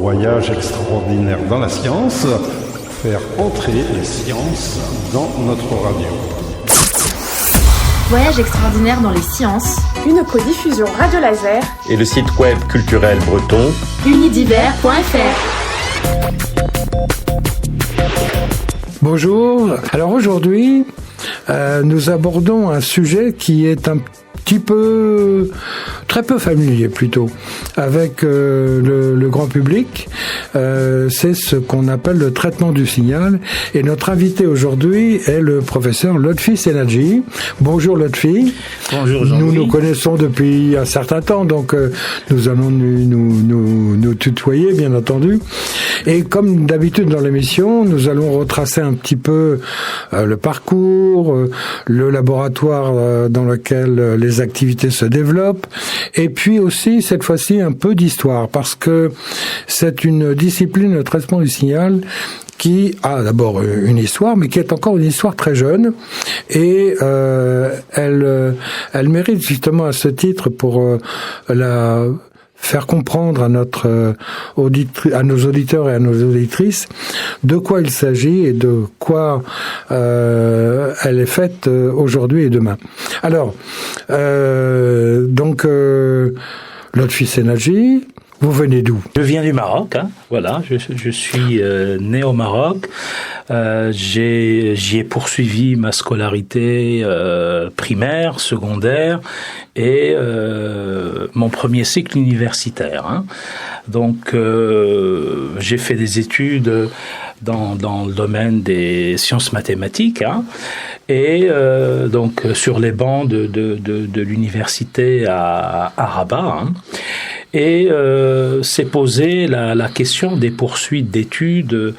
voyage extraordinaire dans la science, faire entrer les sciences dans notre radio. Voyage extraordinaire dans les sciences, une codiffusion Radio Laser et le site web culturel breton unidiver.fr. Bonjour, alors aujourd'hui nous abordons un sujet qui est un petit peu, très peu familier plutôt, avec le grand public. C'est ce qu'on appelle le traitement du signal. Et notre invité aujourd'hui est le professeur Lotfi Senadji. Bonjour Lotfi. Bonjour Jean-Louis. Nous nous connaissons depuis un certain temps, donc nous allons nous tutoyer, bien entendu. Et comme d'habitude dans l'émission, nous allons retracer un petit peu le parcours, le laboratoire dans lequel les activités se développent, et puis aussi cette fois-ci un peu d'histoire, parce que c'est une discipline, le traitement du signal, qui a d'abord une histoire, mais qui est encore une histoire très jeune, et elle mérite justement à ce titre pour la faire comprendre à à nos auditeurs et à nos auditrices de quoi il s'agit et de quoi elle est faite aujourd'hui et demain. Alors, Lotfi Senadji, vous venez d'où ? Je viens du Maroc, voilà, je suis né au Maroc. J'y ai poursuivi ma scolarité primaire, secondaire et mon premier cycle universitaire. Donc j'ai fait des études dans le domaine des sciences mathématiques et donc sur les bancs de l'université à Rabat. Et s'est posée la question des poursuites d'études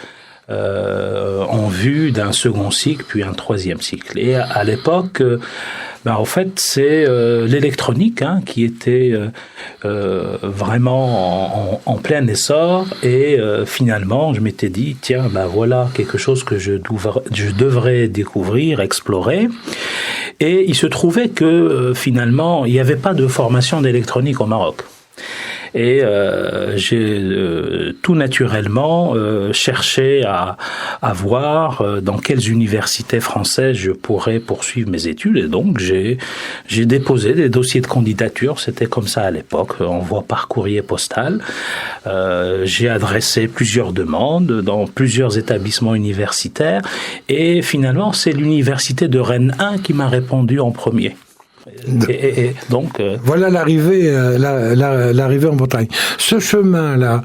en vue d'un second cycle, puis un troisième cycle. Et à l'époque, en fait, c'est l'électronique qui était vraiment en plein essor. Et finalement, je m'étais dit, tiens, voilà quelque chose que je devrais découvrir, explorer. Et il se trouvait que finalement, il n'y avait pas de formation d'électronique au Maroc. Et j'ai tout naturellement cherché à voir dans quelles universités françaises je pourrais poursuivre mes études. Et donc j'ai déposé des dossiers de candidature, c'était comme ça à l'époque, envoi par courrier postal. J'ai adressé plusieurs demandes dans plusieurs établissements universitaires et finalement c'est l'université de Rennes 1 qui m'a répondu en premier. Et donc voilà l'arrivée en Bretagne. Ce chemin-là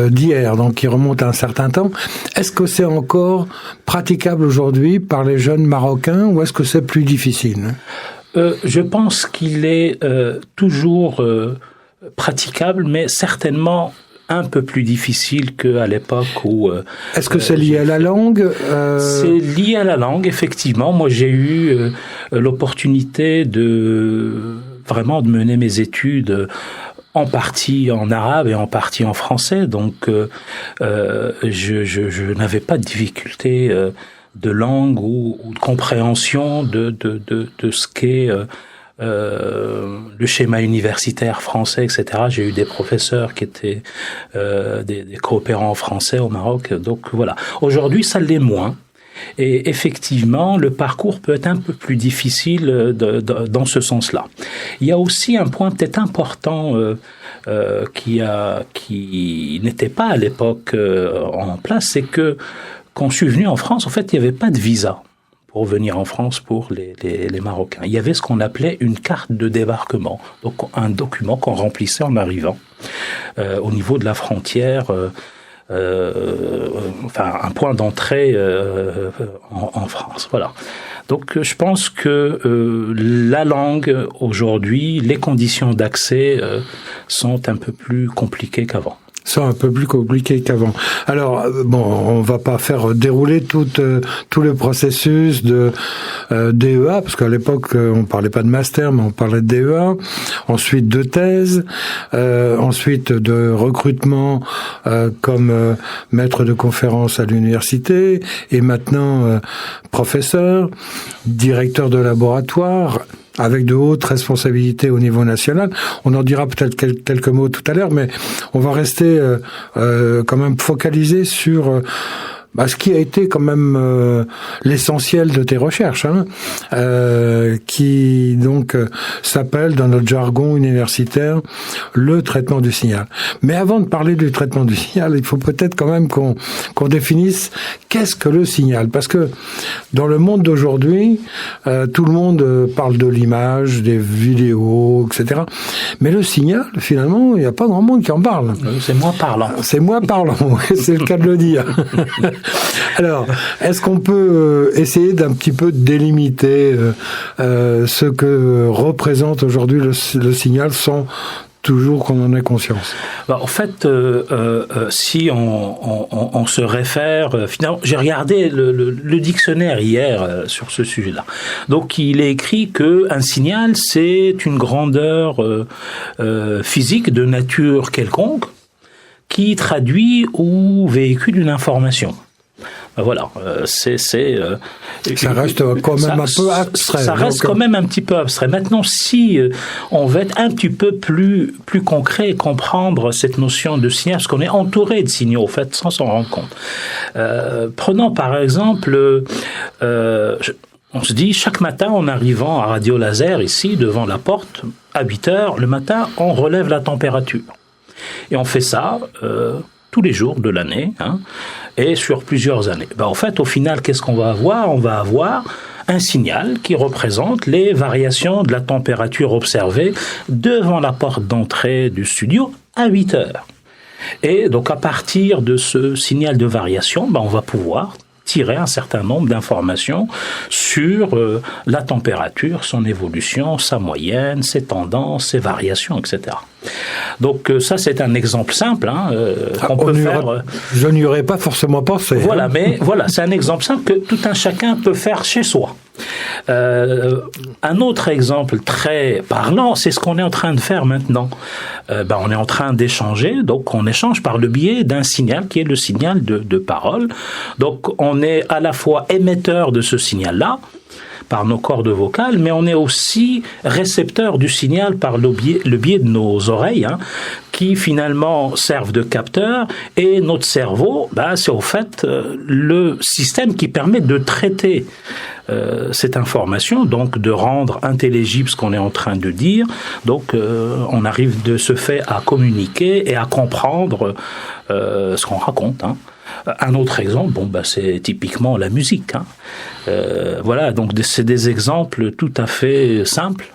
d'hier, donc qui remonte à un certain temps, est-ce que c'est encore praticable aujourd'hui par les jeunes Marocains ou est-ce que c'est plus difficile ? Je pense qu'il est toujours praticable, mais certainement un peu plus difficile qu'à l'époque où... Est-ce que c'est lié à la langue ? C'est lié à la langue, effectivement. Moi, j'ai eu l'opportunité de mener mes études en partie en arabe et en partie en français. Donc, je n'avais pas de difficulté de langue ou de compréhension de ce qu'est... le schéma universitaire français, etc. J'ai eu des professeurs qui étaient des coopérants français au Maroc. Donc voilà. Aujourd'hui, ça l'est moins. Et effectivement, le parcours peut être un peu plus difficile dans ce sens-là. Il y a aussi un point peut-être important qui n'était pas à l'époque en place, c'est que quand je suis venu en France, en fait, il n'y avait pas de visa pour venir en France pour les Marocains. Il y avait ce qu'on appelait une carte de débarquement, donc un document qu'on remplissait en arrivant au niveau de la frontière, un point d'entrée en France. Voilà. Donc je pense que la langue aujourd'hui, les conditions d'accès sont un peu plus compliquées qu'avant. C'est un peu plus compliqué qu'avant. Alors, on va pas faire dérouler tout le processus de DEA, parce qu'à l'époque, on parlait pas de master, mais on parlait de DEA. Ensuite, de thèse. Ensuite, de recrutement comme maître de conférence à l'université. Et maintenant, professeur, directeur de laboratoire. avec de hautes responsabilités au niveau national. On en dira peut-être quelques mots tout à l'heure, mais on va rester quand même focalisé sur ce qui a été quand même l'essentiel de tes recherches, qui donc s'appelle dans notre jargon universitaire le traitement du signal. Mais avant de parler du traitement du signal, il faut peut-être quand même qu'on définisse qu'est-ce que le signal, parce que dans le monde d'aujourd'hui, tout le monde parle de l'image, des vidéos, etc. Mais le signal, finalement, il n'y a pas grand monde qui en parle. C'est moins parlant. C'est moins parlant, c'est le cas de le dire. Alors, est-ce qu'on peut essayer d'un petit peu délimiter ce que représente aujourd'hui le signal sans toujours qu'on en ait conscience? En fait, si on se réfère, finalement, j'ai regardé le dictionnaire hier sur ce sujet-là. Donc, il est écrit que un signal, c'est une grandeur physique de nature quelconque qui traduit ou véhicule une information. Voilà, ça reste quand même un peu abstrait. Ça reste quand même un petit peu abstrait. Maintenant, si on veut être un petit peu plus concret et comprendre cette notion de signal, parce qu'on est entouré de signaux, en fait, sans s'en rendre compte. Prenons par exemple, on se dit, chaque matin, en arrivant à Radio Laser, ici, devant la porte, à 8h, le matin, on relève la température. Et on fait ça tous les jours de l'année, et sur plusieurs années. En fait, au final, qu'est-ce qu'on va avoir? On va avoir un signal qui représente les variations de la température observée devant la porte d'entrée du studio à 8 heures. Et donc, à partir de ce signal de variation, on va pouvoir tirer un certain nombre d'informations sur la température, son évolution, sa moyenne, ses tendances, ses variations, etc. Donc ça, c'est un exemple simple qu'on peut faire. Je n'y aurais pas forcément pensé. Voilà, mais voilà, c'est un exemple simple que tout un chacun peut faire chez soi. Un autre exemple très parlant, c'est ce qu'on est en train de faire maintenant. On est en train d'échanger, donc on échange par le biais d'un signal qui est le signal de parole. Donc on est à la fois émetteur de ce signal-là, par nos cordes vocales, mais on est aussi récepteur du signal par le biais de nos oreilles, qui finalement servent de capteurs, et notre cerveau, c'est au fait le système qui permet de traiter cette information, donc de rendre intelligible ce qu'on est en train de dire. Donc on arrive de ce fait à communiquer et à comprendre ce qu'on raconte. Un autre exemple, c'est typiquement la musique. Voilà, donc c'est des exemples tout à fait simples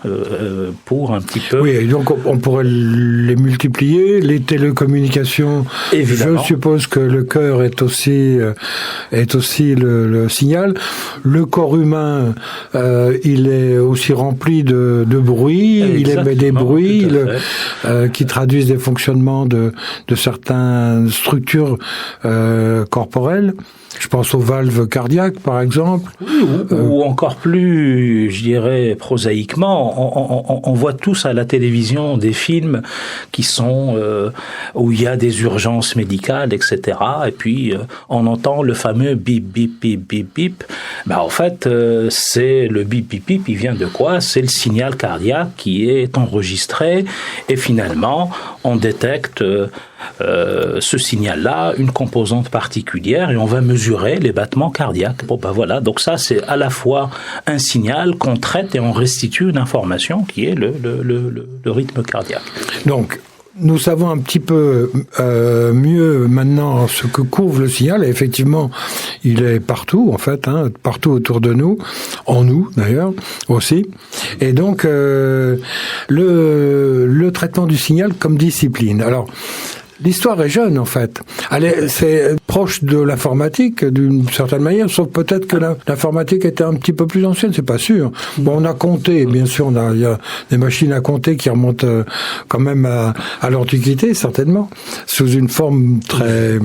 pour un petit peu. Oui, donc on pourrait les multiplier. Les télécommunications, évidemment. Je suppose que le cœur est aussi le signal. Le corps humain, il est aussi rempli de bruit. Exactement, il émet des bruits qui traduisent des fonctionnements de certaines structures corporelles. Je pense aux valves cardiaques, par exemple. Oui, ou encore plus, je dirais, prosaïquement, on voit tous à la télévision des films qui sont où il y a des urgences médicales, etc. Et puis, on entend le fameux bip, bip, bip, bip, bip. En fait, c'est le bip, bip, bip, il vient de quoi? C'est le signal cardiaque qui est enregistré. Et finalement, on détecte ce signal-là, une composante particulière, et on va mesurer les battements cardiaques. Voilà, donc ça c'est à la fois un signal qu'on traite et on restitue une information qui est le rythme cardiaque. Donc, nous savons un petit peu mieux maintenant ce que couvre le signal, et effectivement, il est partout, en fait, partout autour de nous, en nous d'ailleurs aussi. Et donc, le traitement du signal comme discipline. Alors, l'histoire est jeune, en fait. C'est proche de l'informatique, d'une certaine manière, sauf peut-être que l'informatique était un petit peu plus ancienne, c'est pas sûr. On a compté, bien sûr, il y a des machines à compter qui remontent quand même à l'Antiquité, certainement, sous une forme très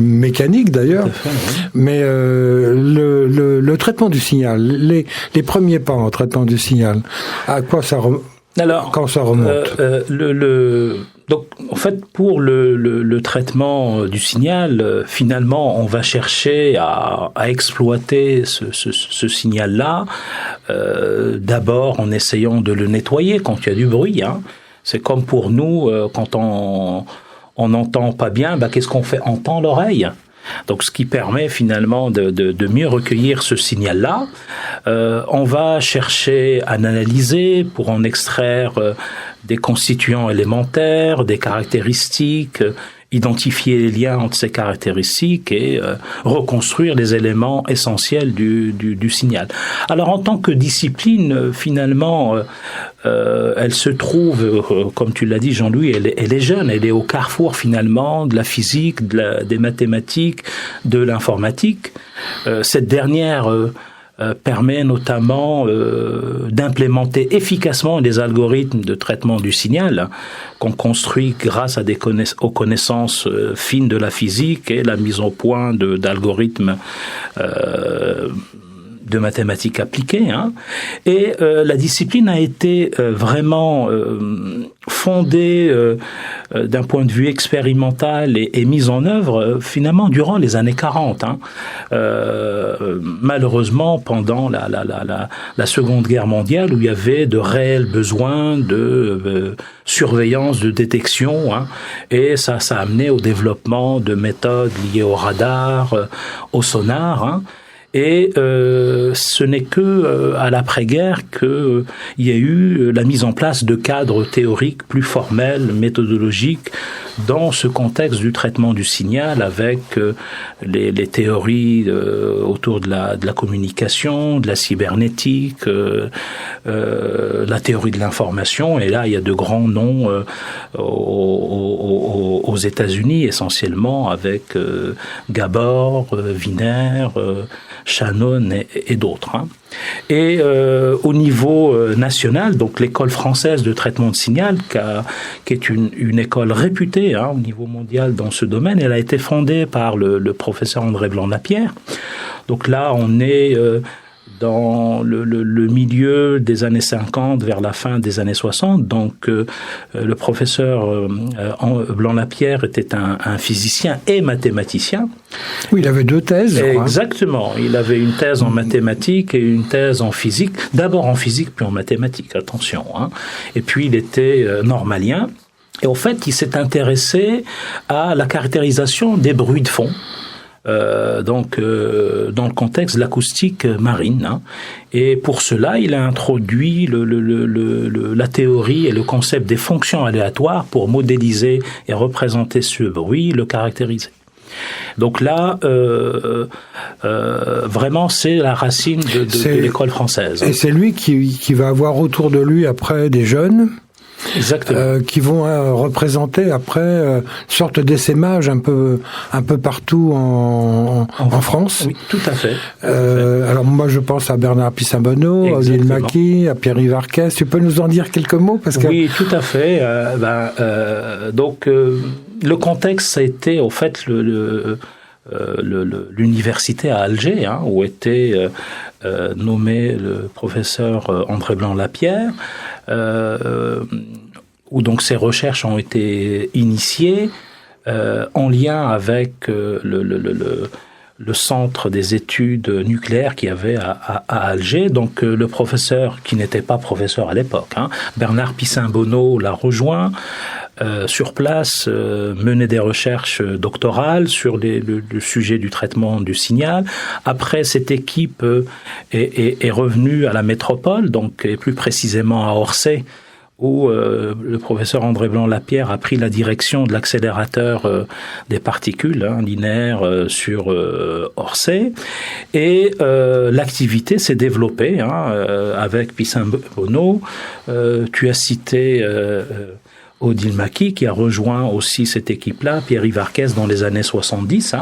mécanique, d'ailleurs. Mais le traitement du signal, les premiers pas en traitement du signal, à quoi ça Alors, quand ça remonte. Donc, en fait, pour le traitement du signal, finalement, on va chercher à exploiter ce signal-là, d'abord en essayant de le nettoyer quand il y a du bruit. Hein. C'est comme pour nous, quand on n'entend pas bien, qu'est-ce qu'on fait? On tend l'oreille. Donc, ce qui permet finalement de mieux recueillir ce signal-là. On va chercher à l'analyser pour en extraire des constituants élémentaires, des caractéristiques, identifier les liens entre ces caractéristiques et reconstruire les éléments essentiels du signal. Alors, en tant que discipline, finalement, elle se trouve, comme tu l'as dit, Jean-Louis, elle est jeune, elle est au carrefour finalement de la physique, des mathématiques, de l'informatique. Cette dernière permet notamment d'implémenter efficacement les algorithmes de traitement du signal qu'on construit grâce à aux connaissances fines de la physique et la mise au point d'algorithmes de mathématiques appliquées. Hein. Et la discipline a été vraiment fondée d'un point de vue expérimental et mise en œuvre finalement durant les années 40. Hein. Malheureusement, pendant la Seconde Guerre mondiale, où il y avait de réels besoins de surveillance, de détection, hein, et ça a amené au développement de méthodes liées au radar, au sonar, hein. Et ce n'est que à l'après-guerre qu'il y a eu la mise en place de cadres théoriques plus formels, méthodologiques, dans ce contexte du traitement du signal, avec les théories autour de la communication, de la cybernétique, la théorie de l'information. Et là, il y a de grands noms aux États-Unis, essentiellement, avec Gabor, Wiener, Shannon et d'autres. Hein. Et au niveau national, donc l'école française de traitement de signal, qui est une école réputée au niveau mondial dans ce domaine, elle a été fondée par le professeur André Blanc-Lapierre. Donc là, on est dans le milieu des années 50 vers la fin des années 60. Donc le professeur Blanc-Lapierre était un physicien et mathématicien. Oui, il avait 2 thèses. Exactement. Il avait une thèse en mathématiques et une thèse en physique. D'abord en physique, puis en mathématiques, attention. Hein. Et puis il était normalien. Et en fait, il s'est intéressé à la caractérisation des bruits de fond. Dans le contexte de l'acoustique marine. Hein. Et pour cela, il a introduit la théorie et le concept des fonctions aléatoires pour modéliser et représenter ce bruit, le caractériser. Donc là, vraiment, c'est la racine de l'école française. Et c'est lui qui va avoir autour de lui après des jeunes. Exactement. Qui vont représenter après une sorte d'essaimage un peu partout en France. Oui, tout à fait. Alors moi je pense à Bernard Pissin-Bonneau, à Odile Maquis, à Pierre-Yves Arquès. Tu peux nous en dire quelques mots parce que... Oui, tout à fait. Donc le contexte, ça a été au fait l'université à Alger, hein, où était nommé le professeur André Blanc-Lapierre, où donc ces recherches ont été initiées en lien avec le centre des études nucléaires qu'il y avait à Alger. Donc le professeur, qui n'était pas professeur à l'époque, hein, Bernard Pissin-Bonneau l'a rejoint. Sur place, mener des recherches doctorales sur le sujet du traitement du signal. Après, cette équipe est revenue à la métropole, donc et plus précisément à Orsay, où le professeur André Blanc-Lapierre a pris la direction de l'accélérateur des particules linéaires sur Orsay. Et l'activité s'est développée avec Pissin-Bonneau. Tu as cité... Odile Maquis, qui a rejoint aussi cette équipe-là, Pierre-Yves Arquès dans les années 70,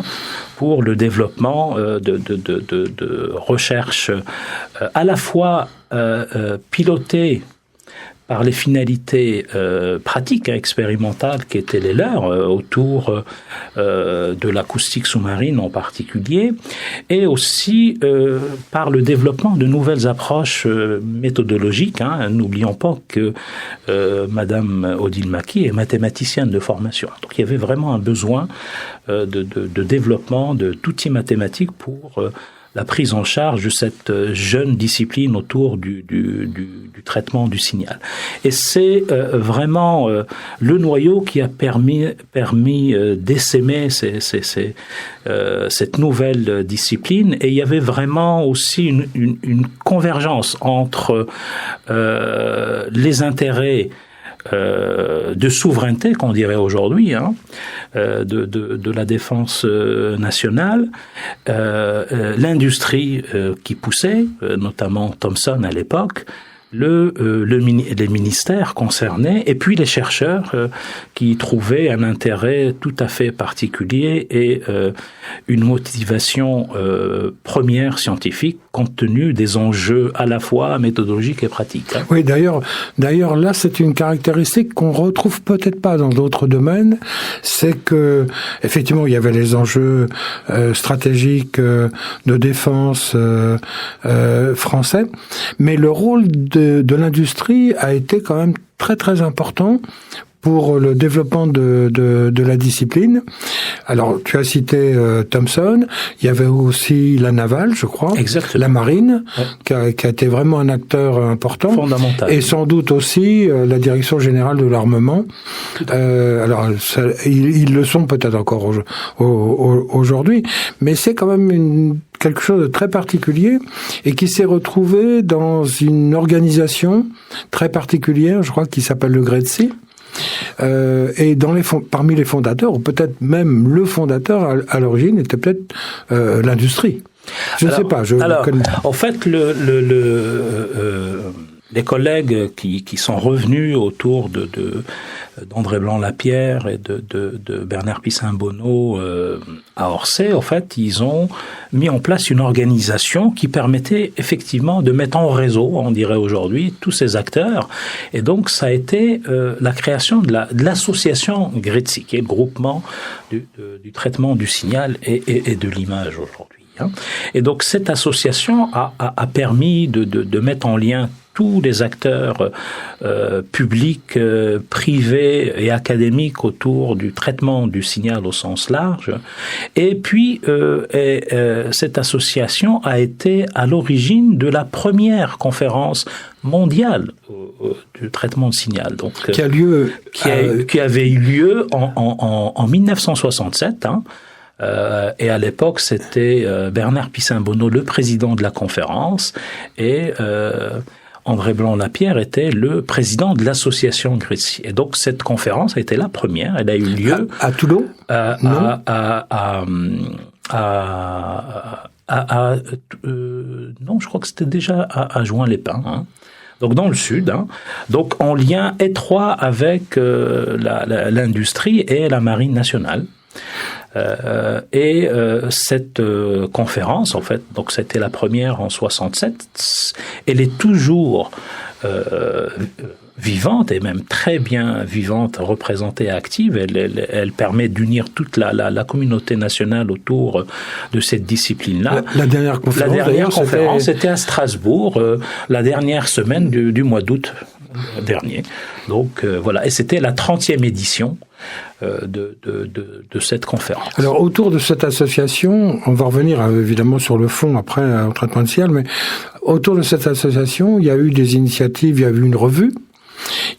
pour le développement de recherche à la fois pilotée par les finalités pratiques, expérimentales qui étaient les leurs, autour de l'acoustique sous-marine en particulier, et aussi par le développement de nouvelles approches méthodologiques. N'oublions pas que Madame Odile Maki est mathématicienne de formation. Donc il y avait vraiment un besoin de développement d'outils mathématiques pour la prise en charge de cette jeune discipline autour du traitement du signal. Et c'est vraiment le noyau qui a permis d'essaimer cette nouvelle discipline. Et il y avait vraiment aussi une convergence entre les intérêts de souveraineté, qu'on dirait aujourd'hui, de la défense nationale, l'industrie qui poussait, notamment Thomson à l'époque, les ministères concernés, et puis les chercheurs qui trouvaient un intérêt tout à fait particulier et une motivation première scientifique compte tenu des enjeux à la fois méthodologiques et pratiques. Oui, d'ailleurs là, c'est une caractéristique qu'on retrouve peut-être pas dans d'autres domaines, c'est que effectivement il y avait les enjeux stratégiques de défense français, mais le rôle de l'industrie a été quand même très très important pour le développement de la discipline. Alors, tu as cité Thomson, il y avait aussi la navale, je crois, exactement, la marine, ouais, qui a été vraiment un acteur important, fondamental, et sans doute aussi la Direction générale de l'armement. Alors, ils le sont peut-être encore aujourd'hui, mais c'est quand même quelque chose de très particulier et qui s'est retrouvé dans une organisation très particulière, je crois, qui s'appelle le GREDC. Et parmi les fondateurs, ou peut-être même le fondateur à l'origine, était peut-être l'industrie. Je ne sais pas. En fait, les collègues qui sont revenus autour d'André Blanc-Lapierre et de Bernard Pissin-Bonneau à Orsay, en fait, ils ont mis en place une organisation qui permettait effectivement de mettre en réseau, on dirait aujourd'hui, tous ces acteurs. Et donc, ça a été la création de l'association GREDC, qui est le groupement du traitement du signal et de l'image aujourd'hui. Et donc, cette association a permis de mettre en lien tous les acteurs publics, privés et académiques autour du traitement du signal au sens large. Et puis, cette association a été à l'origine de la première conférence mondiale du traitement de signal. Donc, qui a lieu, qui avait eu lieu en 1967. Et à l'époque, c'était Bernard Pissin-Bonneau, le président de la conférence, et André Blanc-Lapierre était le président de l'association GREDC. Et donc, cette conférence a été la première. Elle a eu lieu à Toulon. Non, je crois que c'était déjà à Juin-les-Pins. Donc dans le sud, donc en lien étroit avec l'industrie et la marine nationale. Cette conférence, en fait, donc c'était la première en 67, elle est toujours vivante et même très bien vivante, représentée et active. Elle permet d'unir toute la communauté nationale autour de cette discipline-là. La dernière conférence, c'était à Strasbourg, la dernière semaine du mois d'août dernier. Donc voilà, et c'était la 30e édition de cette conférence. Alors autour de cette association, on va revenir évidemment sur le fond après au traitement de signal, mais autour de cette association, il y a eu des initiatives, il y a eu une revue,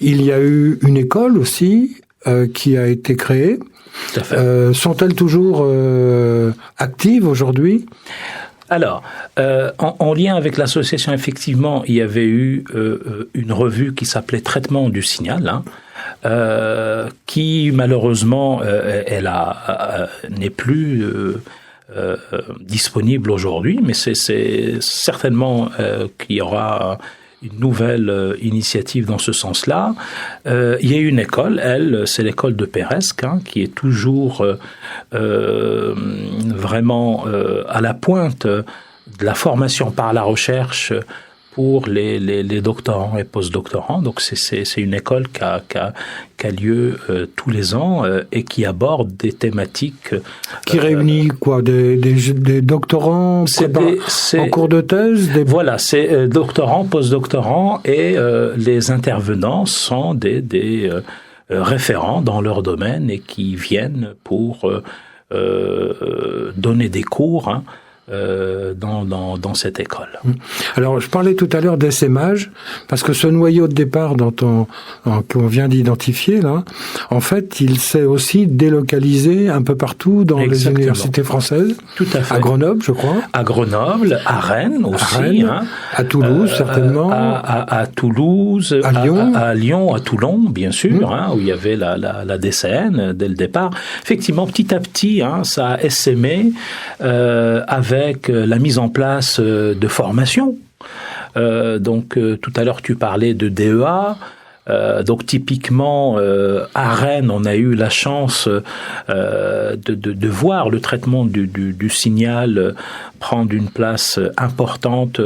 il y a eu une école aussi qui a été créée. Tout à fait. Sont-elles toujours actives aujourd'hui ? Alors, en lien avec l'association, effectivement, il y avait eu une revue qui s'appelait Traitement du signal, qui malheureusement, n'est plus disponible aujourd'hui, mais c'est certainement qu'il y aura une nouvelle initiative dans ce sens-là. Il y a une école, c'est l'école de Peiresc, qui est toujours vraiment à la pointe de la formation par la recherche pour les doctorants et postdoctorants. Donc c'est une école qui a lieu tous les ans et qui aborde des thématiques qui réunit quoi, des doctorants en cours de thèse, Voilà, c'est doctorants, postdoctorants, et les intervenants sont des référents dans leur domaine et qui viennent pour donner des cours, hein, dans cette école. Alors, je parlais tout à l'heure d'essaimage, parce que ce noyau de départ qu'on vient d'identifier, là, en fait, il s'est aussi délocalisé un peu partout dans les universités françaises. Tout à fait. À Grenoble, je crois. À Grenoble, à Rennes aussi. À Toulouse, certainement. À Toulouse. À Lyon. À Lyon, à Toulon, bien sûr, hein, où il y avait la DCN dès le départ. Effectivement, petit à petit, hein, ça a essaimé avec la mise en place de formations. Donc, tout à l'heure, tu parlais de DEA. Donc, typiquement, à Rennes, on a eu la chance de voir le traitement du signal prendre une place importante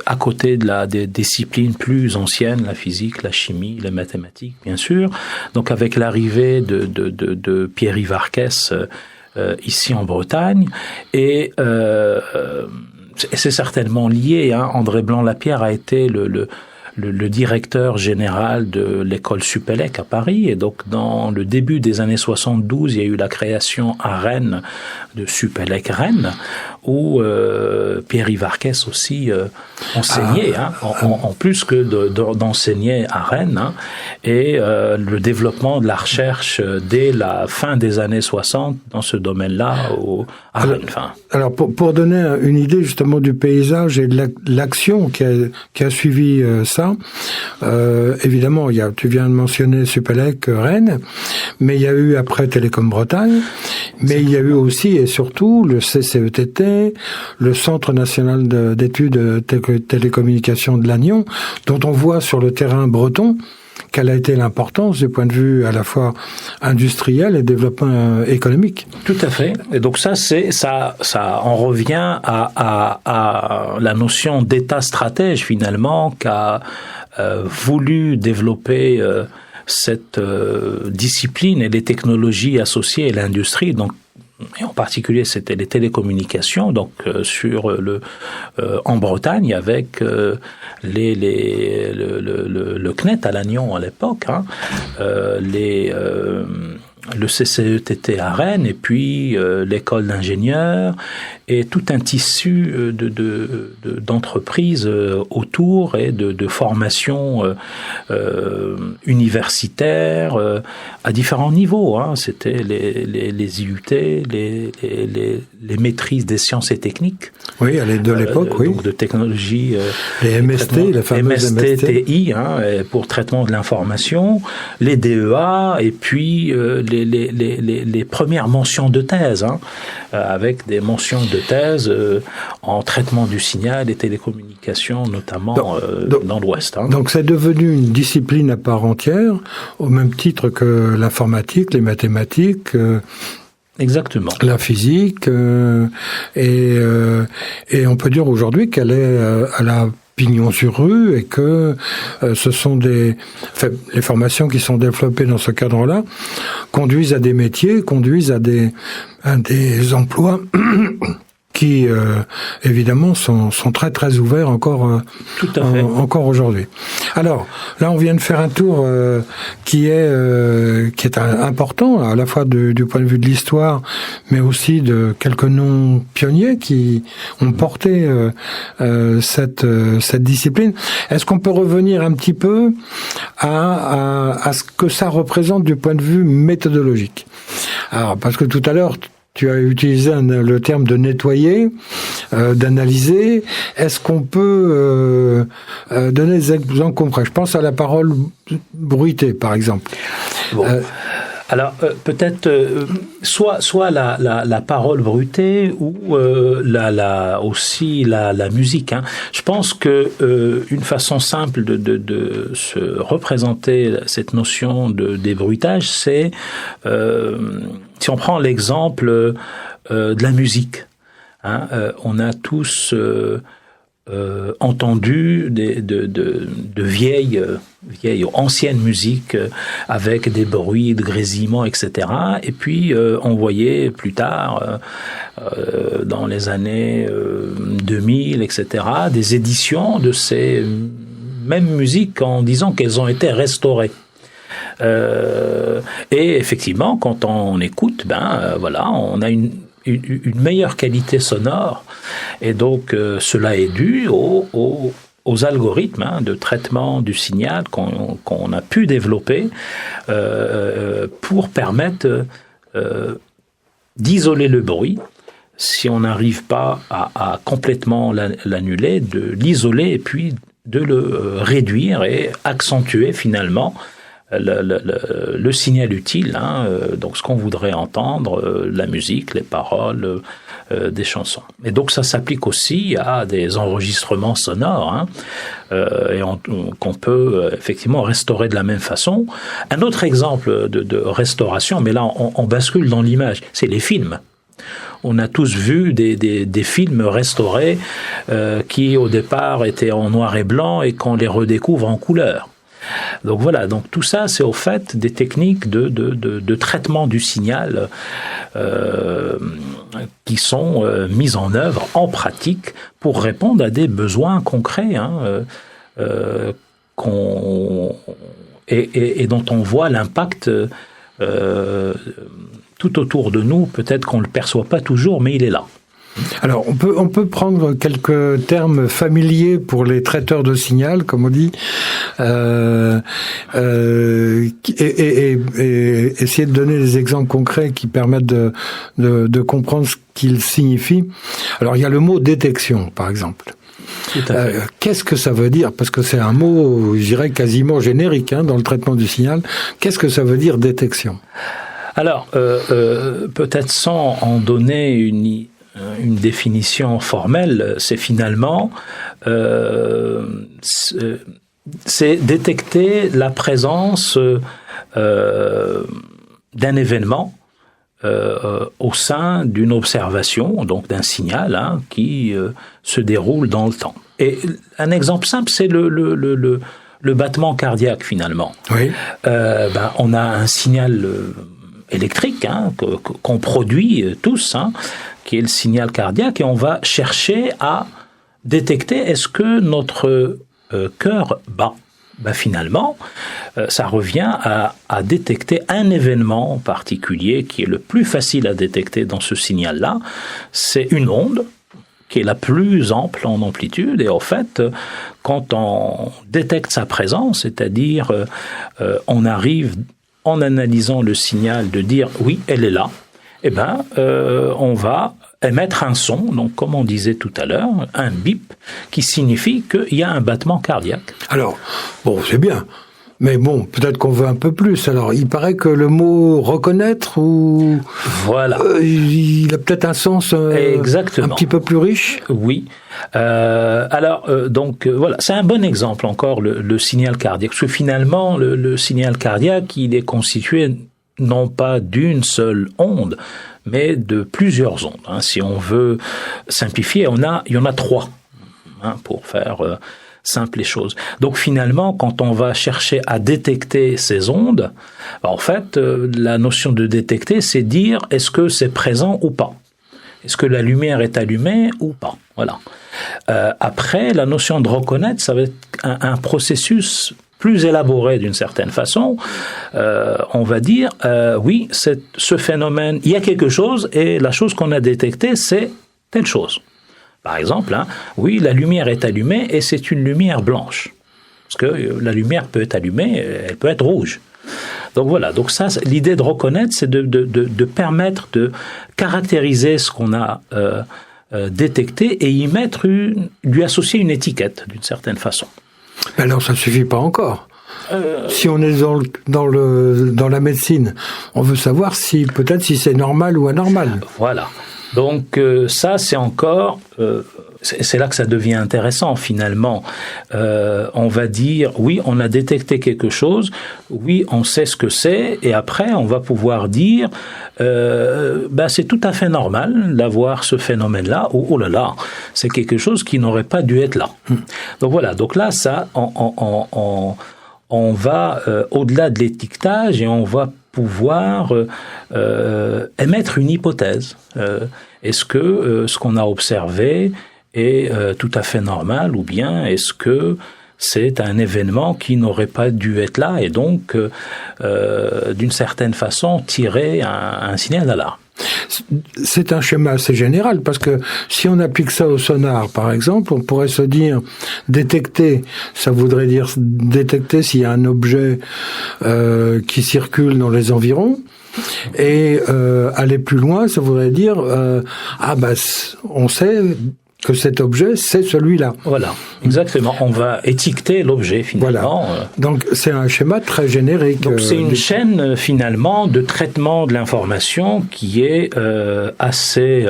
à côté des disciplines plus anciennes, la physique, la chimie, les mathématiques, bien sûr. Donc, avec l'arrivée de Pierre-Yves Arquès ici en Bretagne, et c'est certainement lié, hein. André Blanc-Lapierre a été le directeur général de l'école Supélec à Paris, et donc dans le début des années 72, il y a eu la création à Rennes de Supélec Rennes, où Pierre-Yves Arquès aussi enseignait, hein, en plus que d'enseigner à Rennes, hein, et le développement de la recherche dès la fin des années 60 dans ce domaine-là à Rennes. Alors pour donner une idée justement du paysage et de l'action qui a suivi ça, évidemment, tu viens de mentionner Supélec Rennes, mais il y a eu après Télécom Bretagne, mais il y a eu aussi et surtout le CCETT, le Centre national d'études télécommunications de Lannion, dont on voit sur le terrain breton quelle a été l'importance du point de vue à la fois industriel et développement économique. Tout à fait. Et donc ça en revient à la notion d'État stratège finalement qu'a voulu développer cette discipline et les technologies associées et l'industrie. Donc, et en particulier, c'était les télécommunications, donc en Bretagne avec le CNET à Lannion à l'époque, hein, le CCETT à Rennes, et puis l'école d'ingénieurs, et tout un tissu d'entreprises autour, et de formations universitaires à différents niveaux, hein. C'était les IUT, les maîtrises des sciences et techniques. Oui, de l'époque, oui. Donc de technologie. Les MST, la fameuse MST-TI, hein, pour traitement de l'information, les DEA, et puis les premières mentions de thèse, hein, avec des mentions de thèse en traitement du signal et télécommunications, notamment dans l'Ouest. Hein. Donc c'est devenu une discipline à part entière, au même titre que l'informatique, les mathématiques. Exactement. La physique, et on peut dire aujourd'hui qu'elle est à la pignon sur rue, et que ce sont les formations qui sont développées dans ce cadre-là conduisent à des métiers, conduisent à des emplois qui évidemment sont très très ouverts encore aujourd'hui. Alors là, on vient de faire un tour qui est important à la fois du point de vue de l'histoire, mais aussi de quelques noms pionniers qui ont porté cette discipline. Est-ce qu'on peut revenir un petit peu à ce que ça représente du point de vue méthodologique? Alors, parce que tout à l'heure, tu as utilisé le terme de nettoyer, d'analyser. Est-ce qu'on peut donner des exemples concrets? Je pense à la parole bruitée, par exemple. Bon. Alors peut-être soit la parole bruitée, ou aussi la musique, hein. Je pense que une façon simple de se représenter cette notion des bruitages, c'est si on prend l'exemple de la musique, hein, on a tous entendu de vieilles anciennes musiques avec des bruits de grésillement, etc. Et puis on voyait plus tard, dans les années 2000, etc., des éditions de ces mêmes musiques en disant qu'elles ont été restaurées. Et effectivement, quand on écoute, voilà, on a une meilleure qualité sonore, et donc cela est dû aux algorithmes de traitement du signal qu'on a pu développer pour permettre d'isoler le bruit. Si on n'arrive pas à complètement l'annuler, de l'isoler et puis de le réduire et accentuer finalement le signal utile, donc ce qu'on voudrait entendre, la musique, les paroles des chansons. Et donc ça s'applique aussi à des enregistrements sonores, qu'on peut effectivement restaurer de la même façon. Un autre exemple de restauration, mais là on bascule dans l'image, c'est les films. On a tous vu des films restaurés qui au départ étaient en noir et blanc et qu'on les redécouvre en couleur. Donc voilà, donc tout ça c'est au fait des techniques de traitement du signal qui sont mises en œuvre en pratique pour répondre à des besoins concrets et dont on voit l'impact tout autour de nous. Peut-être qu'on ne le perçoit pas toujours, mais il est là. Alors, on peut prendre quelques termes familiers pour les traiteurs de signal, comme on dit, et essayer de donner des exemples concrets qui permettent de comprendre ce qu'ils signifient. Alors, il y a le mot détection, par exemple. Qu'est-ce que ça veut dire? Parce que c'est un mot, je dirais, quasiment générique dans le traitement du signal. Qu'est-ce que ça veut dire, détection? Alors, peut-être sans en donner une définition formelle, c'est finalement c'est détecter la présence d'un événement au sein d'une observation, donc d'un signal qui se déroule dans le temps. Et un exemple simple, c'est le battement cardiaque finalement. Oui. On a un signal électrique qu'on produit tous, qui est le signal cardiaque, et on va chercher à détecter est-ce que notre cœur bat. Finalement, ça revient à détecter un événement particulier qui est le plus facile à détecter dans ce signal-là. C'est une onde qui est la plus ample en amplitude, et en fait, quand on détecte sa présence, c'est-à-dire on arrive en analysant le signal de dire oui, elle est là, on va émettre un son, donc comme on disait tout à l'heure, un bip, qui signifie qu'il y a un battement cardiaque. Alors, c'est bien, mais peut-être qu'on veut un peu plus. Alors, il paraît que le mot reconnaître, voilà, il a peut-être un sens exactement, un petit peu plus riche. Oui. Donc voilà, c'est un bon exemple encore, le signal cardiaque, parce que finalement, le signal cardiaque, il est constitué non pas d'une seule onde, mais de plusieurs ondes. Si on veut simplifier, il y en a 3, pour faire simple les choses. Donc finalement, quand on va chercher à détecter ces ondes, en fait, la notion de détecter, c'est dire est-ce que c'est présent ou pas. Est-ce que la lumière est allumée ou pas. Voilà. Après, la notion de reconnaître, ça va être un processus plus élaboré d'une certaine façon. On va dire, oui, ce phénomène, il y a quelque chose, et la chose qu'on a détectée, c'est telle chose. Par exemple, oui, la lumière est allumée, et c'est une lumière blanche. Parce que la lumière peut être allumée, elle peut être rouge. Donc voilà, donc ça, l'idée de reconnaître, c'est de permettre de caractériser ce qu'on a détecté, et lui associer une étiquette, d'une certaine façon. Mais alors, ça ne suffit pas encore. Si on est dans la médecine, on veut savoir si c'est normal ou anormal. Voilà. Donc ça, c'est encore... c'est là que ça devient intéressant finalement. On va dire, oui, on a détecté quelque chose, oui, on sait ce que c'est, et après, on va pouvoir dire, c'est tout à fait normal d'avoir ce phénomène-là, ou oh là là, c'est quelque chose qui n'aurait pas dû être là. Donc voilà, donc là, ça, on va au-delà de l'étiquetage et on va pouvoir émettre une hypothèse. Est-ce que ce qu'on a observé est tout à fait normal, ou bien est-ce que c'est un événement qui n'aurait pas dû être là et donc, d'une certaine façon, tirer un signal d'alarme. C'est un schéma assez général, parce que si on applique ça au sonar, par exemple, on pourrait se dire détecter, ça voudrait dire détecter s'il y a un objet qui circule dans les environs, et aller plus loin, ça voudrait dire on sait que cet objet, c'est celui-là. Voilà, exactement. On va étiqueter l'objet, finalement. Voilà. Donc, c'est un schéma très générique. Donc, c'est une chaîne, finalement, de traitement de l'information qui est assez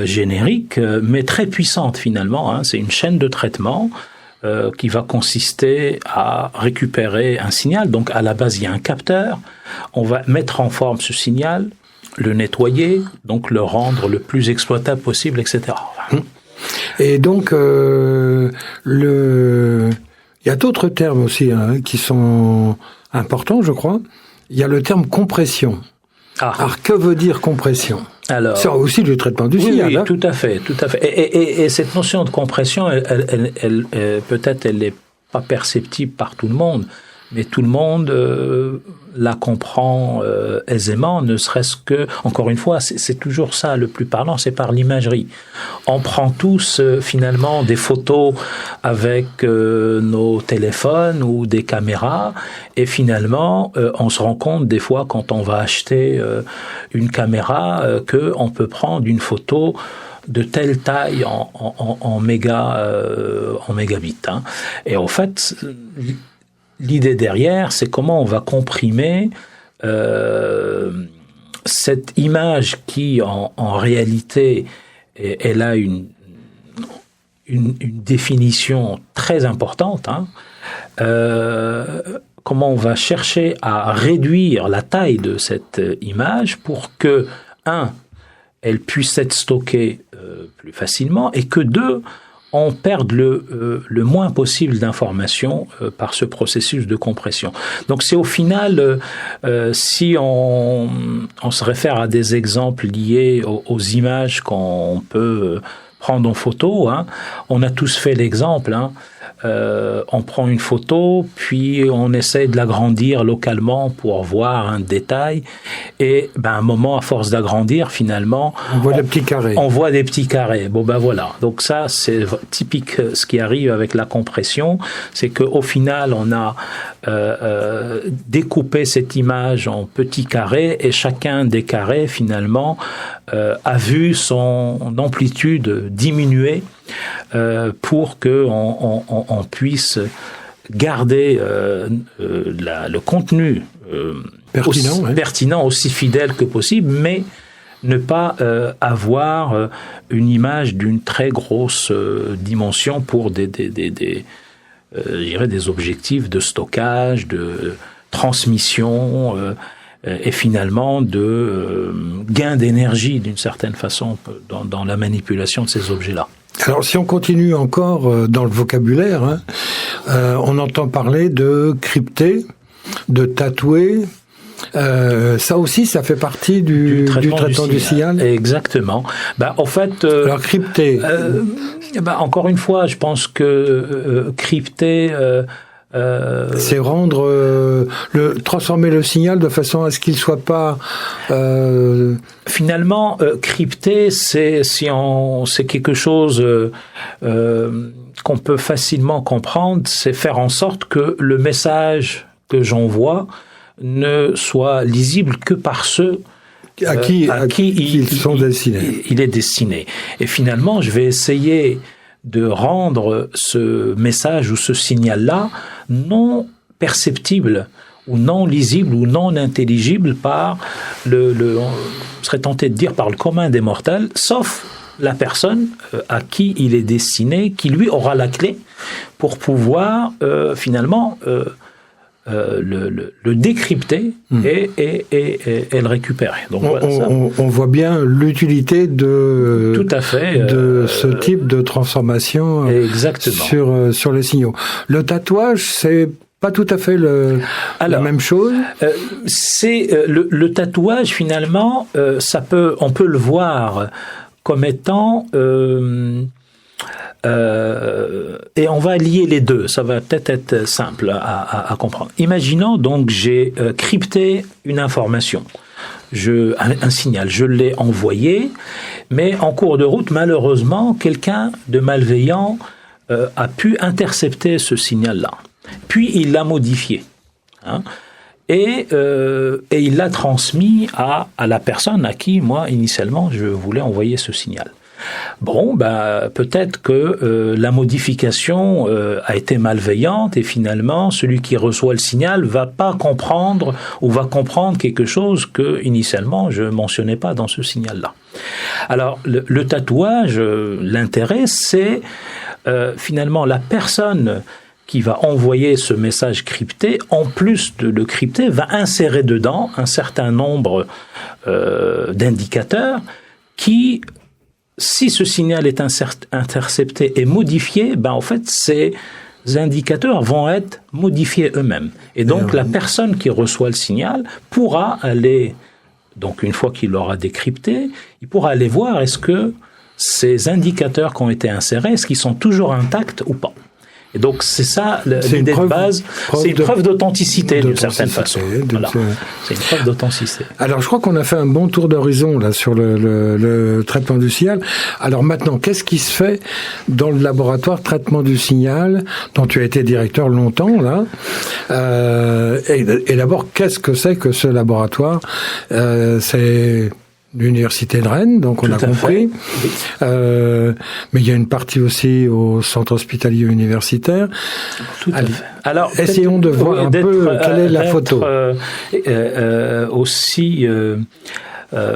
générique, mais très puissante, finalement. Hein. C'est une chaîne de traitement qui va consister à récupérer un signal. Donc, à la base, il y a un capteur. On va mettre en forme ce signal, le nettoyer, donc le rendre le plus exploitable possible, etc. Et donc, il y a d'autres termes aussi qui sont importants, je crois. Il y a le terme compression. Alors, que veut dire compression ? Alors, c'est aussi le traitement du signal. Oui, tout à fait, tout à fait. Et cette notion de compression, elle peut-être, elle n'est pas perceptible par tout le monde, mais tout le monde la comprend aisément, ne serait-ce que, encore une fois, c'est toujours ça le plus parlant, c'est par l'imagerie. On prend tous finalement des photos avec nos téléphones ou des caméras, et finalement on se rend compte des fois quand on va acheter une caméra qu'on peut prendre une photo de telle taille en mégabits. Hein. Et en fait, l'idée derrière, c'est comment on va comprimer cette image qui, en réalité, elle a une définition très importante. Hein. Comment on va chercher à réduire la taille de cette image pour que, elle puisse être stockée plus facilement, et que on perde le moins possible d'informations par ce processus de compression. Donc c'est au final, si on se réfère à des exemples liés aux images qu'on peut prendre en photo, hein, on a tous fait l'exemple, hein, on prend une photo, puis on essaie de l'agrandir localement pour voir un détail, et à un moment, à force d'agrandir, finalement, on voit des petits carrés. On voit des petits carrés. Bon voilà. Donc ça, c'est typique ce qui arrive avec la compression, c'est qu'au final, on a découpé cette image en petits carrés, et chacun des carrés, finalement, a vu son amplitude diminuer pour que on puisse garder le contenu pertinent, aussi fidèle que possible, mais ne pas avoir une image d'une très grosse dimension pour des objectifs de stockage, de transmission, et finalement de gain d'énergie d'une certaine façon dans la manipulation de ces objets-là. Alors, si on continue encore dans le vocabulaire, hein, on entend parler de crypter, de tatouer. Ça aussi, ça fait partie du traitement du signal. Exactement. En fait, alors crypter. Encore une fois, je pense que crypter. C'est transformer le signal de façon à ce qu'il soit pas. Finalement, crypter, c'est quelque chose qu'on peut facilement comprendre. C'est faire en sorte que le message que j'envoie ne soit lisible que par ceux à qui il est destiné. Et finalement, je vais essayer de rendre ce message ou ce signal-là non perceptible ou non lisible ou non intelligible par on serait tenté de dire par le commun des mortels, sauf la personne à qui il est destiné, qui lui aura la clé pour pouvoir finalement le décrypter et le récupérer. Donc, on voit bien l'utilité de tout à fait de ce type de transformation sur les signaux. Le tatouage, c'est pas tout à fait la même chose. C'est le tatouage finalement, on peut le voir comme étant et on va lier les deux, ça va peut-être être simple à comprendre. Imaginons donc j'ai crypté une information, un signal, je l'ai envoyé, mais en cours de route, malheureusement, quelqu'un de malveillant a pu intercepter ce signal-là. Puis il l'a modifié. Et il l'a transmis à la personne à qui, moi, initialement, je voulais envoyer ce signal. Bon, peut-être que la modification a été malveillante et finalement, celui qui reçoit le signal va pas comprendre ou va comprendre quelque chose que, initialement, je mentionnais pas dans ce signal-là. Alors, le tatouage, l'intérêt, c'est finalement la personne qui va envoyer ce message crypté, en plus de le crypter, va insérer dedans un certain nombre d'indicateurs qui, si ce signal est intercepté et modifié, en fait, ces indicateurs vont être modifiés eux-mêmes. Et donc, la personne qui reçoit le signal pourra aller, donc une fois qu'il l'aura décrypté, il pourra aller voir est-ce que ces indicateurs qui ont été insérés, est-ce qu'ils sont toujours intacts ou pas. Et donc, c'est ça l'idée de base. C'est une preuve d'authenticité, d'une certaine façon. Voilà. C'est une preuve d'authenticité. Alors, je crois qu'on a fait un bon tour d'horizon là sur le traitement du signal. Alors maintenant, qu'est-ce qui se fait dans le laboratoire traitement du signal, dont tu as été directeur longtemps là et d'abord, qu'est-ce que c'est que ce laboratoire C'est l'université de Rennes, donc on a compris. Mais il y a une partie aussi au centre hospitalier universitaire. Tout à fait. Alors, essayons de voir un peu quelle est la photo. Aussi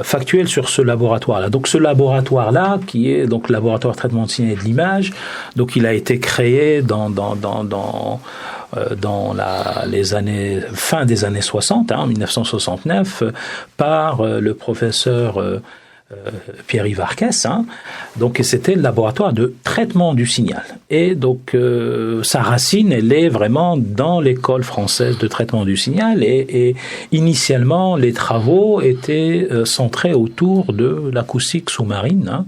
factuel sur ce laboratoire-là. Donc ce laboratoire-là, qui est donc le laboratoire de traitement de signal et de l'image, donc il a été créé dans fin des années 60, en 1969, par le professeur Pierre-Yves Arquès, donc c'était le laboratoire de traitement du signal. Et donc sa racine, elle est vraiment dans l'école française de traitement du signal. Et initialement, les travaux étaient centrés autour de l'acoustique sous-marine.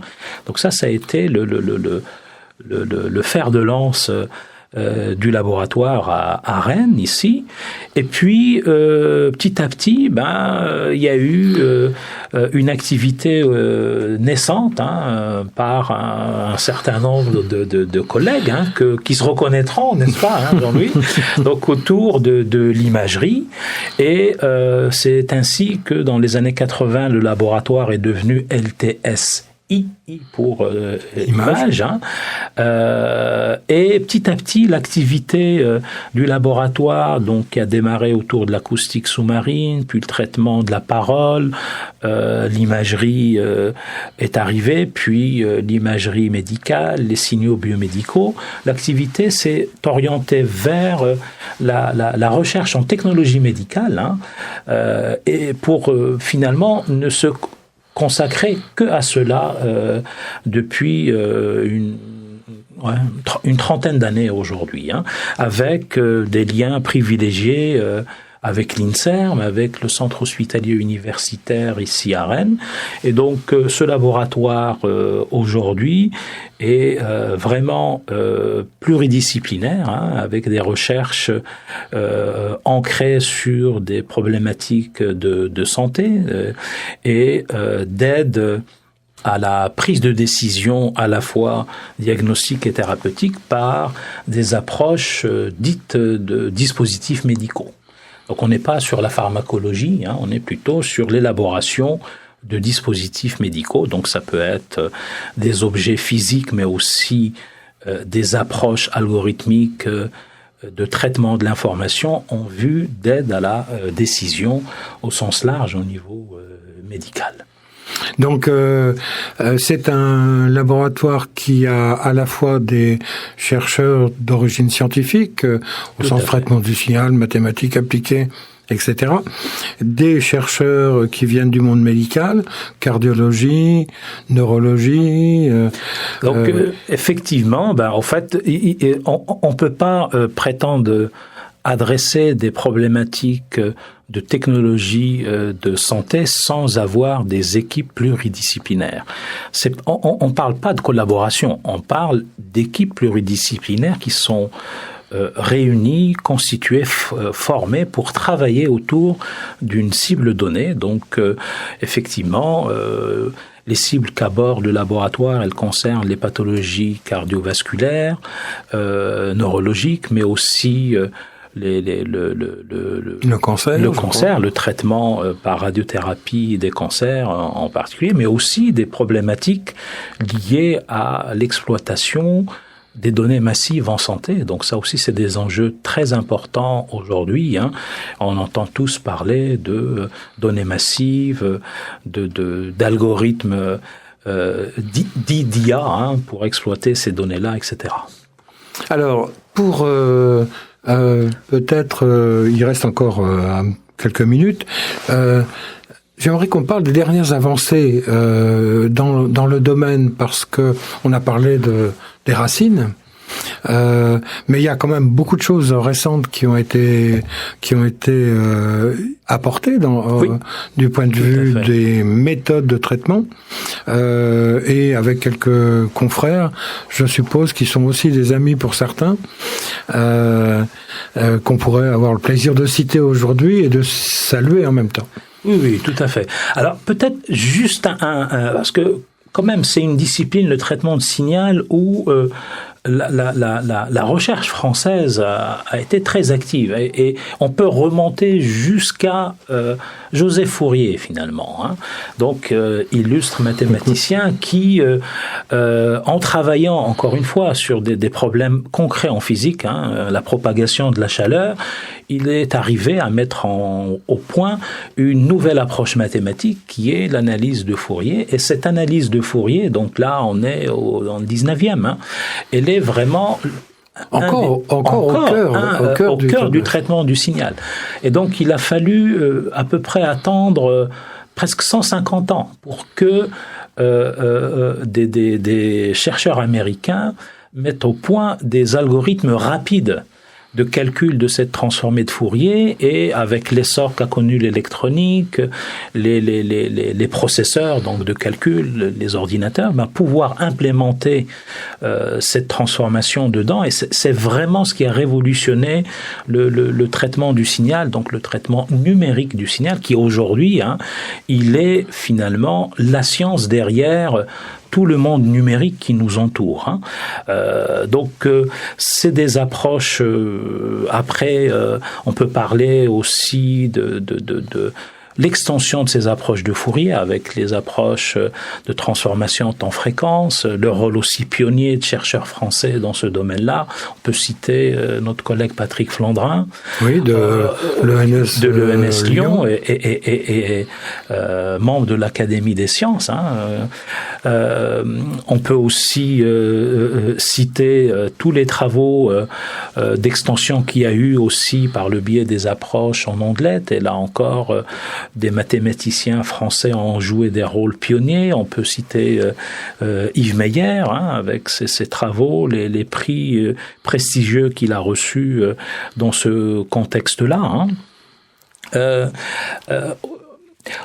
Donc ça a été le fer de lance du laboratoire à Rennes, ici. Et puis, petit à petit, il y a eu une activité naissante par un certain nombre de collègues qui se reconnaîtront, n'est-ce pas, Jean-Louis? Donc, autour de l'imagerie. Et c'est ainsi que, dans les années 80, le laboratoire est devenu LTS. Pour image. Et petit à petit, l'activité du laboratoire, donc, qui a démarré autour de l'acoustique sous-marine, puis le traitement de la parole, l'imagerie est arrivée, puis l'imagerie médicale, les signaux biomédicaux. L'activité s'est orientée vers la recherche en technologie médicale, et pour finalement ne se consacré que à cela depuis une trentaine d'années aujourd'hui, avec des liens privilégiés avec l'INSERM, avec le centre hospitalier universitaire ici à Rennes. Et donc ce laboratoire aujourd'hui est vraiment pluridisciplinaire, avec des recherches ancrées sur des problématiques de santé et d'aide à la prise de décision à la fois diagnostique et thérapeutique par des approches dites de dispositifs médicaux. Donc on n'est pas sur la pharmacologie, on est plutôt sur l'élaboration de dispositifs médicaux. Donc ça peut être des objets physiques, mais aussi des approches algorithmiques de traitement de l'information en vue d'aide à la décision au sens large au niveau médical. Donc, c'est un laboratoire qui a à la fois des chercheurs d'origine scientifique, au sens traitement du signal, mathématiques appliquées, etc. Des chercheurs qui viennent du monde médical, cardiologie, neurologie. Donc, effectivement, en fait, on peut pas prétendre adresser des problématiques de technologie de santé sans avoir des équipes pluridisciplinaires. On parle pas de collaboration, on parle d'équipes pluridisciplinaires qui sont réunies, constituées, formées pour travailler autour d'une cible donnée. Donc, effectivement, les cibles qu'aborde le laboratoire, elles concernent les pathologies cardiovasculaires, neurologiques, mais aussi le cancer, le traitement par radiothérapie des cancers en particulier, mais aussi des problématiques liées à l'exploitation des données massives en santé. Donc ça aussi, c'est des enjeux très importants aujourd'hui. On entend tous parler de données massives, d'algorithmes d'IA pour exploiter ces données-là, etc. Alors, pour peut-être, il reste encore quelques minutes. J'aimerais qu'on parle des dernières avancées dans le domaine, parce que on a parlé des racines, mais il y a quand même beaucoup de choses récentes qui ont été apportées du point de vue des méthodes de traitement, et avec quelques confrères, je suppose, qui sont aussi des amis pour certains, qu'on pourrait avoir le plaisir de citer aujourd'hui et de saluer en même temps. Oui, tout à fait. Alors, peut-être juste parce que, quand même, c'est une discipline, le traitement de signal, où la recherche française a été très active. Et on peut remonter jusqu'à Joseph Fourier, finalement. Donc, illustre mathématicien qui, en travaillant, encore une fois, sur des problèmes concrets en physique, la propagation de la chaleur, il est arrivé à mettre au point une nouvelle approche mathématique qui est l'analyse de Fourier. Et cette analyse de Fourier, donc là, on est dans le 19e, elle est vraiment encore au cœur du traitement du signal. Et donc, il a fallu à peu près attendre presque 150 ans pour que des chercheurs américains mettent au point des algorithmes rapides de calcul de cette transformée de Fourier, et avec l'essor qu'a connu l'électronique, les processeurs donc de calcul, les ordinateurs, pouvoir implémenter cette transformation dedans. Et c'est vraiment ce qui a révolutionné le traitement du signal, donc le traitement numérique du signal, qui aujourd'hui, il est finalement la science derrière tout le monde numérique qui nous entoure. Donc, c'est des approches. Après, on peut parler aussi de l'extension de ces approches de Fourier avec les approches de transformation en temps-fréquence, le rôle aussi pionnier de chercheurs français dans ce domaine-là. On peut citer notre collègue Patrick Flandrin, de l'ENS Lyon et membre de l'Académie des sciences. On peut aussi citer tous les travaux d'extension qu'il y a eu aussi par le biais des approches en ondelette, et là encore des mathématiciens français ont joué des rôles pionniers. On peut citer Yves Meyer, avec ses travaux, les prix prestigieux qu'il a reçus dans ce contexte-là.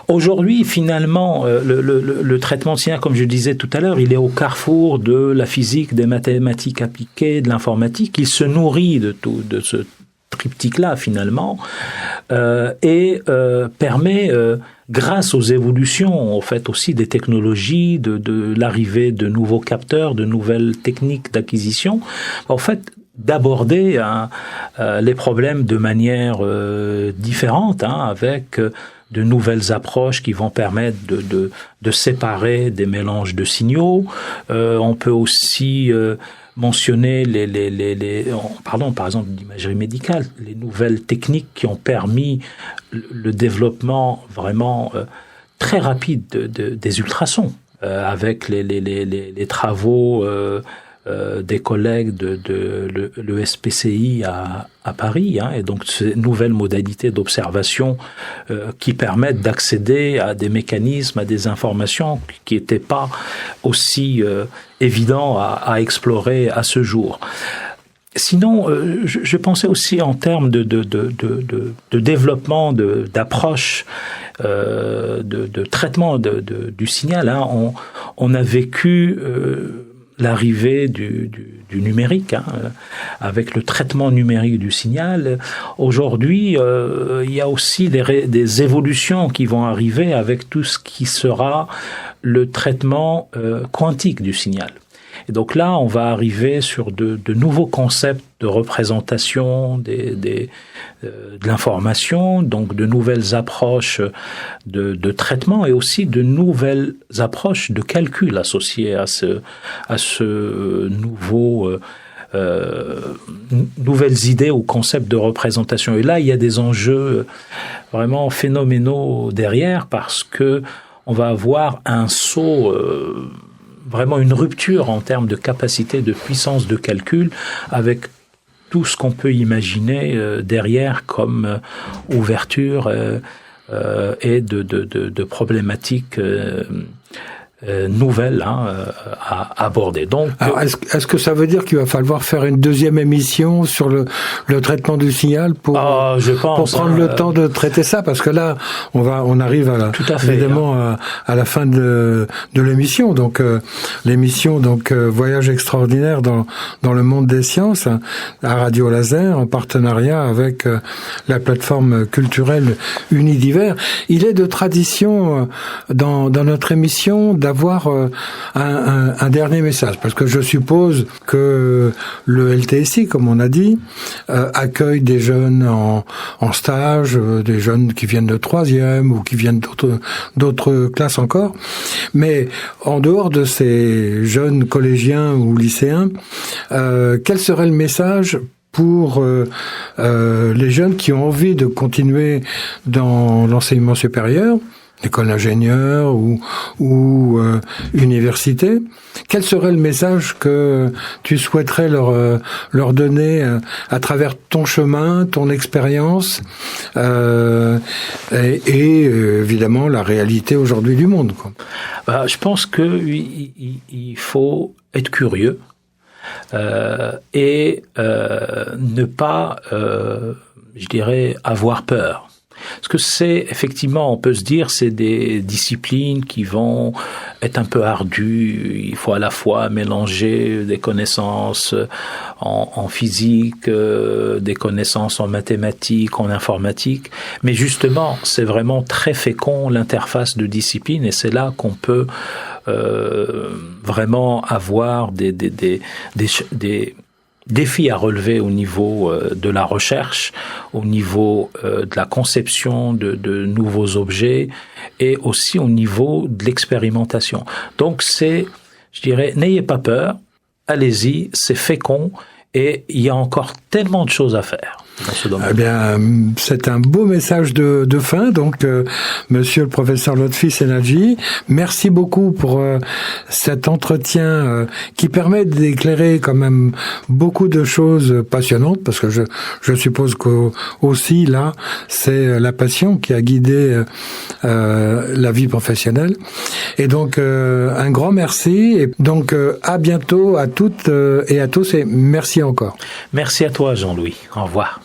Aujourd'hui, finalement, le traitement de signal, comme je disais tout à l'heure, il est au carrefour de la physique, des mathématiques appliquées, de l'informatique. Il se nourrit de ce triptyque-là, finalement, et permet, grâce aux évolutions, en fait, aussi des technologies, de l'arrivée de nouveaux capteurs, de nouvelles techniques d'acquisition, en fait, d'aborder les problèmes de manière différente, avec de nouvelles approches qui vont permettre de séparer des mélanges de signaux. On peut aussi mentionner en parlant par exemple d'imagerie médicale, les nouvelles techniques qui ont permis le développement vraiment très rapide des ultrasons, avec les travaux des collègues de l'ESPCI à Paris, et donc ces nouvelles modalités d'observation qui permettent d'accéder à des mécanismes, à des informations qui n'étaient pas aussi évidents à explorer à ce jour. Sinon, je pensais aussi en termes de développement, d'approche, de traitement du signal. On a vécu l'arrivée du numérique, avec le traitement numérique du signal. Aujourd'hui, il y a aussi des évolutions qui vont arriver avec tout ce qui sera le traitement quantique du signal. Et donc là, on va arriver sur de nouveaux concepts de représentation de l'information, donc de nouvelles approches de traitement et aussi de nouvelles approches de calcul associées à ce nouveau nouvelles idées ou concepts de représentation. Et là, il y a des enjeux vraiment phénoménaux derrière, parce que on va avoir un saut, vraiment une rupture en termes de capacité, de puissance de calcul, avec tout ce qu'on peut imaginer derrière comme ouverture et de problématiques nouvelles à aborder. Donc, alors, est-ce que ça veut dire qu'il va falloir faire une deuxième émission sur le traitement du signal pour prendre le temps de traiter ça, parce que là on arrive évidemment à la fin de l'émission, donc l'émission Voyage extraordinaire dans le monde des sciences à Radio Laser, en partenariat avec la plateforme culturelle Unidivers. Il est de tradition dans notre émission d'avoir un dernier message, parce que je suppose que le LTSI, comme on a dit, accueille des jeunes en stage, des jeunes qui viennent de 3e ou qui viennent d'autres classes encore. Mais en dehors de ces jeunes collégiens ou lycéens, quel serait le message pour les jeunes qui ont envie de continuer dans l'enseignement supérieur, école d'ingénieur ou université? Quel serait le message que tu souhaiterais leur donner à travers ton chemin, ton expérience et évidemment la réalité aujourd'hui du monde, quoi? Je pense que il faut être curieux et ne pas, je dirais, avoir peur. Parce que c'est, effectivement, on peut se dire, c'est des disciplines qui vont être un peu ardues. Il faut à la fois mélanger des connaissances en physique, des connaissances en mathématiques, en informatique. Mais justement, c'est vraiment très fécond, l'interface de disciplines, et c'est là qu'on peut vraiment avoir des défis à relever au niveau de la recherche, au niveau de la conception de nouveaux objets, et aussi au niveau de l'expérimentation. Donc c'est, je dirais, n'ayez pas peur, allez-y, c'est fécond, et il y a encore tellement de choses à faire dans ce domaine. Eh bien, c'est un beau message de fin. Donc, monsieur le professeur Lotfi Senadji, merci beaucoup pour cet entretien qui permet d'éclairer quand même beaucoup de choses passionnantes, parce que je suppose qu'aussi, là, c'est la passion qui a guidé la vie professionnelle. Et donc, un grand merci. Et donc, à bientôt à toutes et à tous, et merci encore. Merci à toi, Jean-Louis. Au revoir.